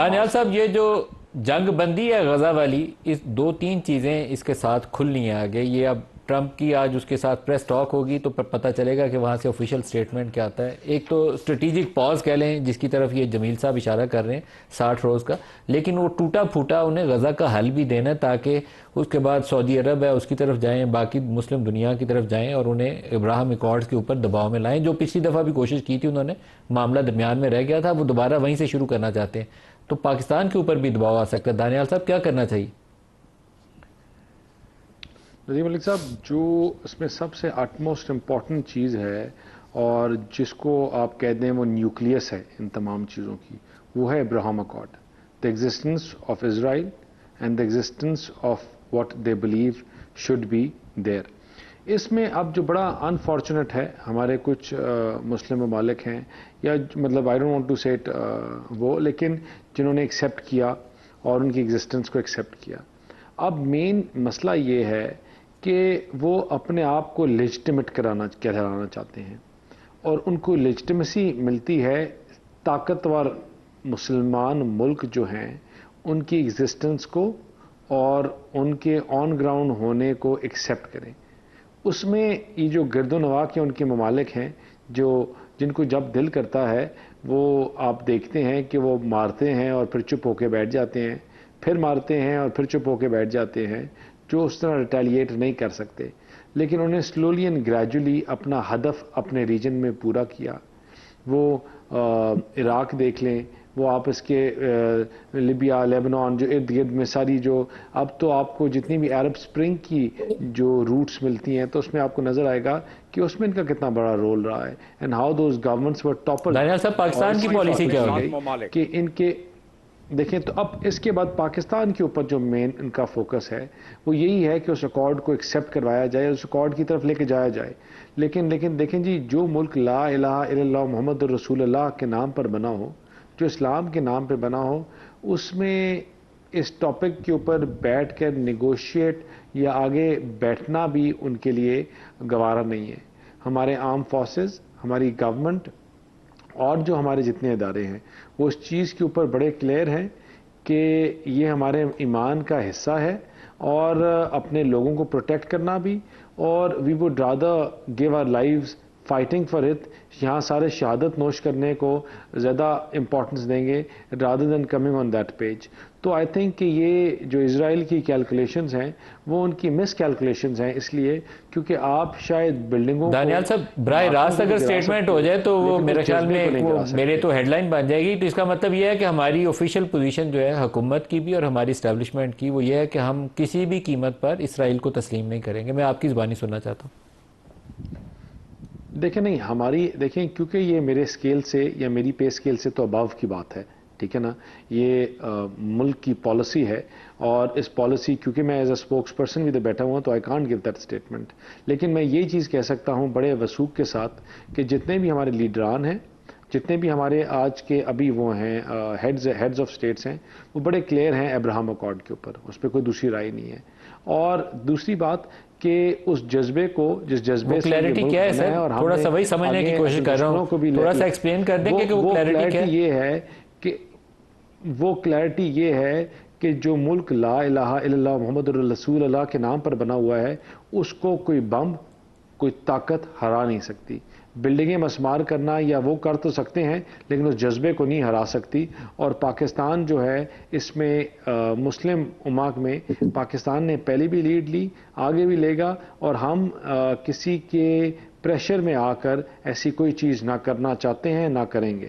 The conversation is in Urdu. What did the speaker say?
دانیال صاحب، یہ جو جنگ بندی ہے غزہ والی، اس دو تین چیزیں اس کے ساتھ کھلنی ہیں آگے. یہ اب ٹرمپ کی آج اس کے ساتھ پریس ٹاک ہوگی تو پتہ چلے گا کہ وہاں سے آفیشیل سٹیٹمنٹ کیا آتا ہے. ایک تو اسٹریٹجک پاز کہہ لیں جس کی طرف یہ جمیل صاحب اشارہ کر رہے ہیں 60 روز کا، لیکن وہ ٹوٹا پھوٹا انہیں غزہ کا حل بھی دینا ہے تاکہ اس کے بعد سعودی عرب ہے اس کی طرف جائیں، باقی مسلم دنیا کی طرف جائیں اور انہیں ابراہم ایکارڈز کے اوپر دباؤ میں لائیں. جو پچھلی دفعہ بھی کوشش کی تھی انہوں نے، معاملہ درمیان میں رہ گیا تھا، وہ دوبارہ وہیں سے شروع کرنا چاہتے ہیں. تو پاکستان کے اوپر بھی دباؤ آ سکتا ہے. دانیال صاحب کیا کرنا چاہیے؟ ندیم ملک صاحب، جو اس میں سب سے اٹموسٹ امپورٹنٹ چیز ہے اور جس کو آپ کہتے ہیں وہ نیوکلیس ہے ان تمام چیزوں کی، وہ ہے Abraham accord. The existence of Israel and the existence of what they believe should be there. اس میں اب جو بڑا انفارچونیٹ ہے، ہمارے کچھ مسلم ممالک ہیں، یا مطلب آئی ڈونٹ وانٹ ٹو سے اٹ وہ، لیکن جنہوں نے ایکسیپٹ کیا اور ان کی ایگزسٹنس کو ایکسیپٹ کیا. اب مین مسئلہ یہ ہے کہ وہ اپنے آپ کو لیجٹیمیٹ کرانا چاہتے ہیں، اور ان کو لیجٹیمیسی ملتی ہے طاقتور مسلمان ملک جو ہیں ان کی ایگزسٹنس کو اور ان کے آن گراؤنڈ ہونے کو ایکسیپٹ کریں. اس میں یہ جو گرد و نواح کے ان کے ممالک ہیں جن کو جب دل کرتا ہے وہ آپ دیکھتے ہیں کہ وہ مارتے ہیں اور پھر چپ ہو کے بیٹھ جاتے ہیں، پھر مارتے ہیں اور پھر چپ ہو کے بیٹھ جاتے ہیں، جو اس طرح ریٹیلیٹ نہیں کر سکتے. لیکن انہیں سلولی اینڈ گریجولی اپنا ہدف اپنے ریجن میں پورا کیا. وہ عراق دیکھ لیں، وہ آپ اس کے لیبیا، لیبنان، جو ارد گرد میں ساری جو اب تو آپ کو جتنی بھی عرب سپرنگ کی جو روٹس ملتی ہیں تو اس میں آپ کو نظر آئے گا کہ اس میں ان کا کتنا بڑا رول رہا ہے، and how those governments were topple. Danial صاحب، پاکستان کی پالیسی کیا ہوگی؟ کہ ان کے دیکھیں تو اب اس کے بعد پاکستان کے اوپر جو مین ان کا فوکس ہے وہ یہی ہے کہ اس ریکارڈ کو ایکسیپٹ کروایا جائے، اس ریکارڈ کی طرف لے کے جایا جائے. لیکن دیکھیں جی، جو ملک لا الہ الا اللہ محمد الرسول اللہ کے نام پر بنا ہو، جو اسلام کے نام پہ بنا ہو، اس میں اس ٹاپک کے اوپر بیٹھ کر نیگوشیٹ یا آگے بیٹھنا بھی ان کے لیے گوارا نہیں ہے. ہمارے آرم فورسز، ہماری گورنمنٹ اور جو ہمارے جتنے ادارے ہیں وہ اس چیز کے اوپر بڑے کلیئر ہیں کہ یہ ہمارے ایمان کا حصہ ہے، اور اپنے لوگوں کو پروٹیکٹ کرنا بھی، اور we would rather give our lives fighting for it. یہاں سارے شہادت نوش کرنے کو زیادہ امپورٹنس دیں گے rather than coming on that page. تو آئی تھنک کہ یہ جو اسرائیل کی کیلکولیشنز ہیں وہ ان کی مس کیلکولیشنز ہیں، اس لیے کیونکہ آپ شاید بلڈنگوں دانیال صاحب، براہ راست اگر سٹیٹمنٹ ہو جائے تو وہ میرے خیال میں میرے تو ہیڈ لائن بن جائے گی. تو اس کا مطلب یہ ہے کہ ہماری آفیشیل پوزیشن جو ہے حکومت کی بھی اور ہماری اسٹیبلشمنٹ کی، وہ یہ ہے کہ ہم کسی بھی قیمت پر اسرائیل کو تسلیم نہیں کریں گے. میں آپ کی زبانی سننا چاہتا ہوں. دیکھیں نہیں، دیکھیں کیونکہ یہ میرے اسکیل سے یا میری پے اسکیل سے تو اباو کی بات ہے، ٹھیک ہے نا. یہ ملک کی پالیسی ہے، اور اس پالیسی کیونکہ میں ایز اے اسپوکس پرسن بھی بیٹھا ہوا تو I can't give that statement. لیکن میں یہ چیز کہہ سکتا ہوں بڑے وثوق کے ساتھ کہ جتنے بھی ہمارے لیڈران ہیں، جتنے بھی ہمارے آج کے ابھی وہ ہیں ہیڈز آف اسٹیٹس ہیں، وہ بڑے کلیئر ہیں ابراہم اکارڈ کے اوپر، اس پہ کوئی دوسری رائے نہیں ہے. اور دوسری بات کہ اس جذبے کو، جس جذبے سے کلیئرٹی کیا ہے سر؟ اور ہم تھوڑا نے سا وہی سمجھنے کی کوشش کر رہا ہوں، تھوڑا سا ایکسپلین کر دیں کہ وہ کلیئرٹی یہ ہے کہ وہ کلیئرٹی یہ ہے کہ جو ملک لا الہ الا اللہ محمد الرسول اللہ کے نام پر بنا ہوا ہے، اس کو کوئی بم، کوئی طاقت ہرا نہیں سکتی. بلڈنگیں مسمار کرنا یا وہ کر تو سکتے ہیں لیکن اس جذبے کو نہیں ہرا سکتی. اور پاکستان جو ہے اس میں مسلم امت میں پاکستان نے پہلے بھی لیڈ لی، آگے بھی لے گا، اور ہم کسی کے پریشر میں آ کر ایسی کوئی چیز نہ کرنا چاہتے ہیں، نہ کریں گے.